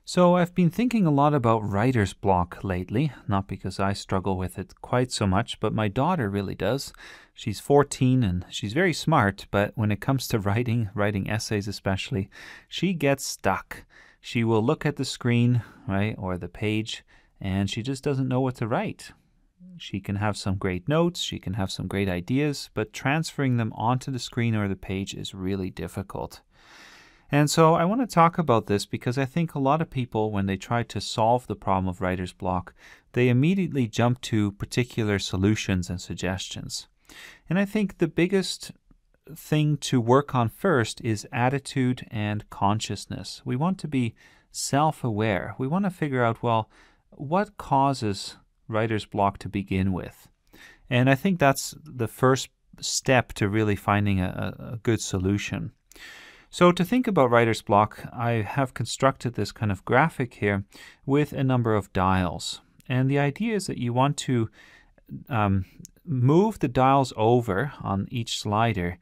So I've been thinking a lot about writer's block lately, not because I struggle with it quite so much, but my daughter really does. She's 14 and she's very smart, but when it comes to writing essays especially, she gets stuck. She will look at the screen, right, or the page, and she just doesn't know what to write. She can have some great notes, she can have some great ideas, but transferring them onto the screen or the page is really difficult. And so I want to talk about this because I think a lot of people, when they try to solve the problem of writer's block, they immediately jump to particular solutions and suggestions. And I think the biggest thing to work on first is attitude and consciousness. We want to be self-aware. We want to figure out, well, what causes writer's block to begin with? And I think that's the first step to really finding a good solution. So to think about writer's block, I have constructed this kind of graphic here with a number of dials. And the idea is that you want to move the dials over on each slider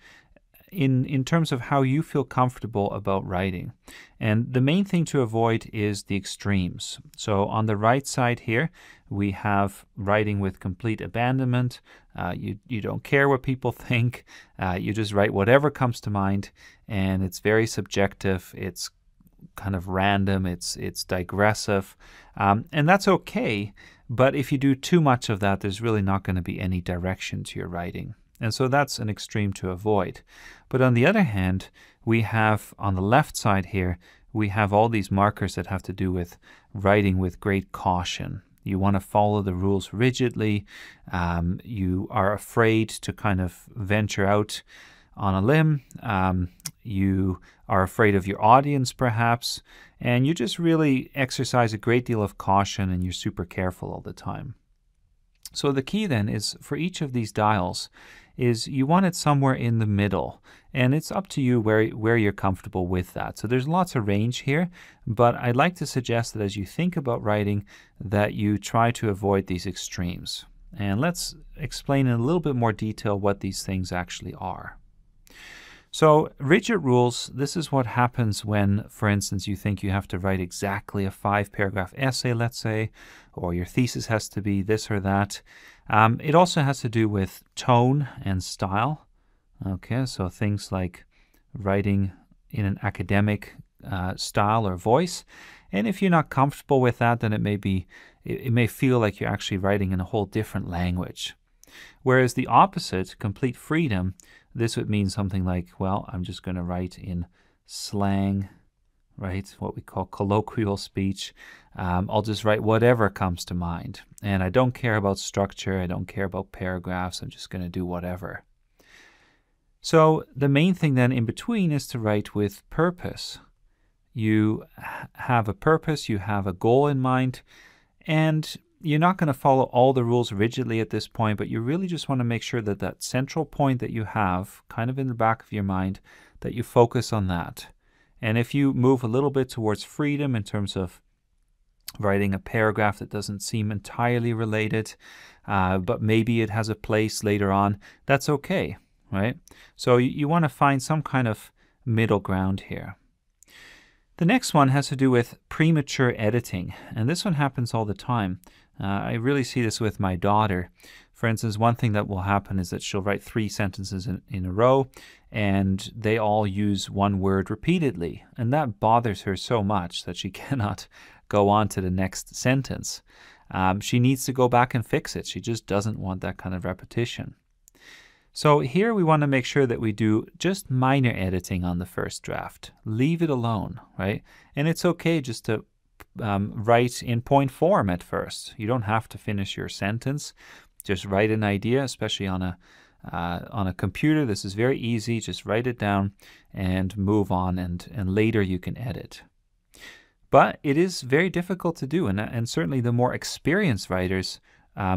in terms of how you feel comfortable about writing. And the main thing to avoid is the extremes. So on the right side here, we have writing with complete abandonment. You don't care what people think. You just write whatever comes to mind, and it's very subjective. It's kind of random. It's digressive, and that's okay. But if you do too much of that, there's really not going to be any direction to your writing. And so that's an extreme to avoid. But on the other hand, we have on the left side here, we have all these markers that have to do with writing with great caution. You want to follow the rules rigidly. You are afraid to kind of venture out on a limb. You are afraid of your audience perhaps. And you just really exercise a great deal of caution and you're super careful all the time. So the key then is for each of these dials is you want it somewhere in the middle, and it's up to you where you're comfortable with that. So there's lots of range here, but I'd like to suggest that as you think about writing that you try to avoid these extremes. And let's explain in a little bit more detail what these things actually are. So rigid rules, this is what happens when, for instance, you think you have to write exactly a 5-paragraph essay, let's say, or your thesis has to be this or that. It also has to do with tone and style. Okay, so things like writing in an academic style or voice. And if you're not comfortable with that, then it may feel like you're actually writing in a whole different language. Whereas the opposite, complete freedom, this would mean something like, well, I'm just going to write in slang, right? What we call colloquial speech. I'll just write whatever comes to mind. And I don't care about structure. I don't care about paragraphs. I'm just going to do whatever. So the main thing then in between is to write with purpose. You have a purpose, you have a goal in mind, and you're not going to follow all the rules rigidly at this point, but you really just want to make sure that that central point that you have kind of in the back of your mind, that you focus on that. And if you move a little bit towards freedom in terms of writing a paragraph that doesn't seem entirely related, but maybe it has a place later on, that's okay, right? So you want to find some kind of middle ground here. The next one has to do with premature editing, and this one happens all the time. I really see this with my daughter. For instance, one thing that will happen is that she'll write 3 sentences in a row, and they all use one word repeatedly, and that bothers her so much that she cannot go on to the next sentence. She needs to go back and fix it. She just doesn't want that kind of repetition. So here we want to make sure that we do just minor editing on the first draft. Leave it alone, right? And it's okay just to write in point form at first. You don't have to finish your sentence. Just write an idea, especially on a computer. This is very easy. Just write it down and move on, and later you can edit. But it is very difficult to do, and certainly the more experienced writers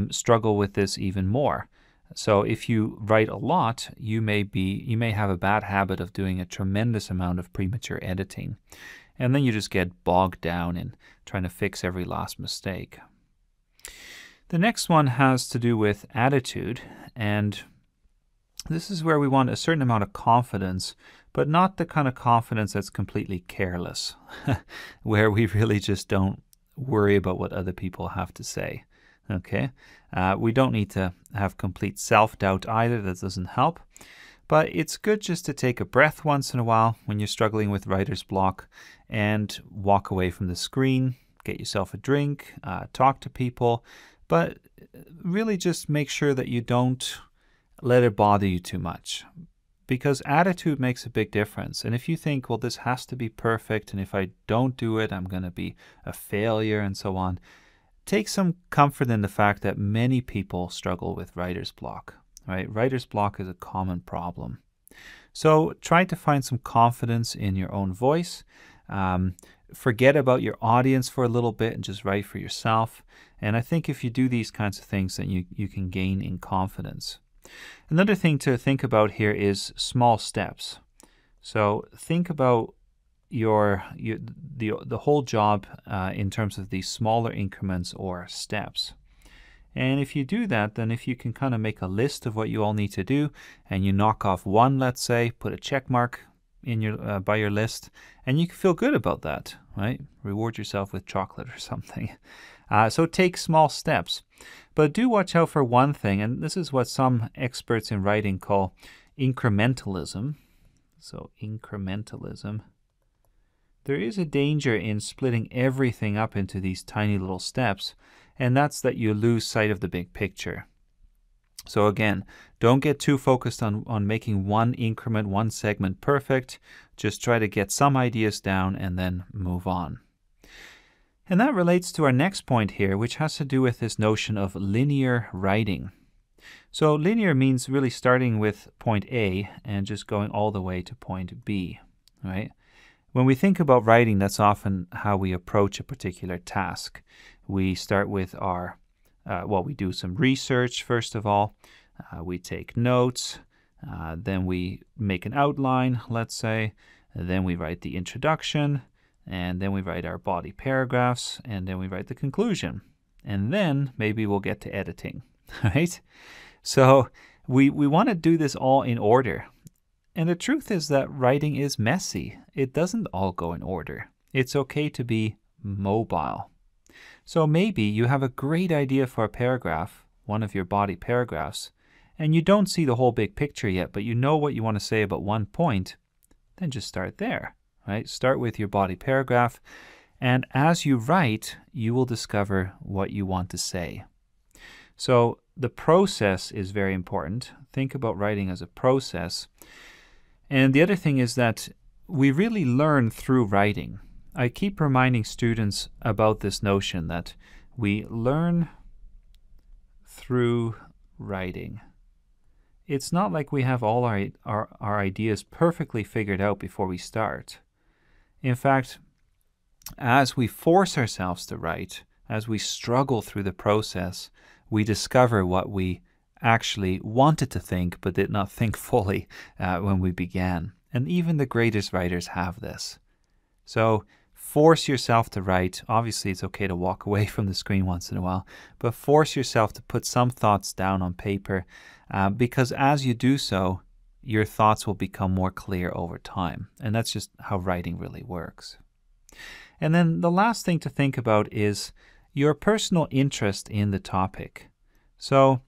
struggle with this even more. So if you write a lot, you may have a bad habit of doing a tremendous amount of premature editing. And then you just get bogged down in trying to fix every last mistake. The next one has to do with attitude, and this is where we want a certain amount of confidence, but not the kind of confidence that's completely careless, where we really just don't worry about what other people have to say. Okay, we don't need to have complete self-doubt either. That doesn't help. But it's good just to take a breath once in a while when you're struggling with writer's block and walk away from the screen, get yourself a drink, talk to people, but really just make sure that you don't let it bother you too much, because attitude makes a big difference. And if you think, well, this has to be perfect, and if I don't do it, I'm going to be a failure and so on, take some comfort in the fact that many people struggle with writer's block. Right? Writer's block is a common problem. So try to find some confidence in your own voice. Forget about your audience for a little bit and just write for yourself. And I think if you do these kinds of things, then you can gain in confidence. Another thing to think about here is small steps. So think about the whole job in terms of these smaller increments or steps. And if you do that, then if you can kind of make a list of what you all need to do, and you knock off one, let's say, put a check mark in your by your list, and you can feel good about that, right? Reward yourself with chocolate or something. So take small steps. But do watch out for one thing, and this is what some experts in writing call incrementalism. So incrementalism. There is a danger in splitting everything up into these tiny little steps, and that's that you lose sight of the big picture. So again, don't get too focused on making one increment, one segment perfect. Just try to get some ideas down and then move on. And that relates to our next point here, which has to do with this notion of linear writing. So linear means really starting with point A and just going all the way to point B, right? When we think about writing, that's often how we approach a particular task. We start with we do some research first of all. We take notes. Then we make an outline, let's say. Then we write the introduction. And then we write our body paragraphs. And then we write the conclusion. And then maybe we'll get to editing, right? So we want to do this all in order. And the truth is that writing is messy. It doesn't all go in order. It's okay to be mobile. So maybe you have a great idea for a paragraph, one of your body paragraphs, and you don't see the whole big picture yet, but you know what you want to say about one point, then just start there, right? Start with your body paragraph, and as you write, you will discover what you want to say. So the process is very important. Think about writing as a process. And the other thing is that we really learn through writing. I keep reminding students about this notion that we learn through writing. It's not like we have all our ideas perfectly figured out before we start. In fact, as we force ourselves to write, as we struggle through the process, we discover what we actually wanted to think but did not think fully when we began. And even the greatest writers have this. So force yourself to write. Obviously, it's okay to walk away from the screen once in a while, but force yourself to put some thoughts down on paper because as you do so, your thoughts will become more clear over time. And that's just how writing really works. And then the last thing to think about is your personal interest in the topic. So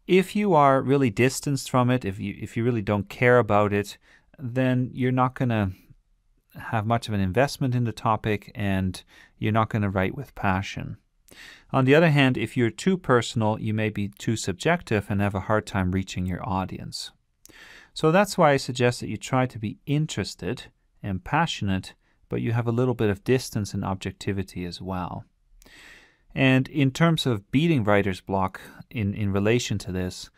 if you are really distanced from it, if you really don't care about it, then you're not going to have much of an investment in the topic and you're not going to write with passion. On the other hand, if you're too personal, you may be too subjective and have a hard time reaching your audience. So that's why I suggest that you try to be interested and passionate, but you have a little bit of distance and objectivity as well. And in terms of beating writer's block in relation to this,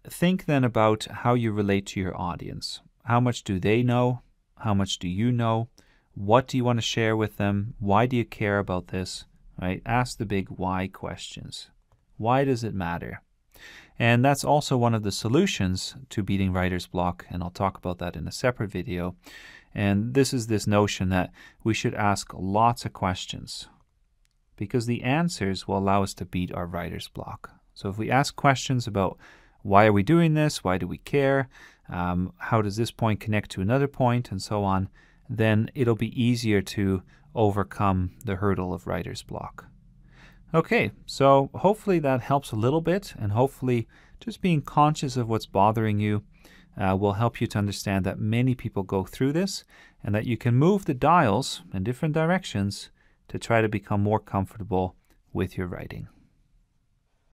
think then about how you relate to your audience. How much do they know? How much do you know? What do you want to share with them? Why do you care about this? Right? Ask the big why questions. Why does it matter? And that's also one of the solutions to beating writer's block, and I'll talk about that in a separate video. And this is this notion that we should ask lots of questions because the answers will allow us to beat our writer's block. So if we ask questions about why are we doing this? Why do we care? how does this point connect to another point, and so on, then it'll be easier to overcome the hurdle of writer's block. Okay, so hopefully that helps a little bit, and hopefully just being conscious of what's bothering you will help you to understand that many people go through this, and that you can move the dials in different directions to try to become more comfortable with your writing.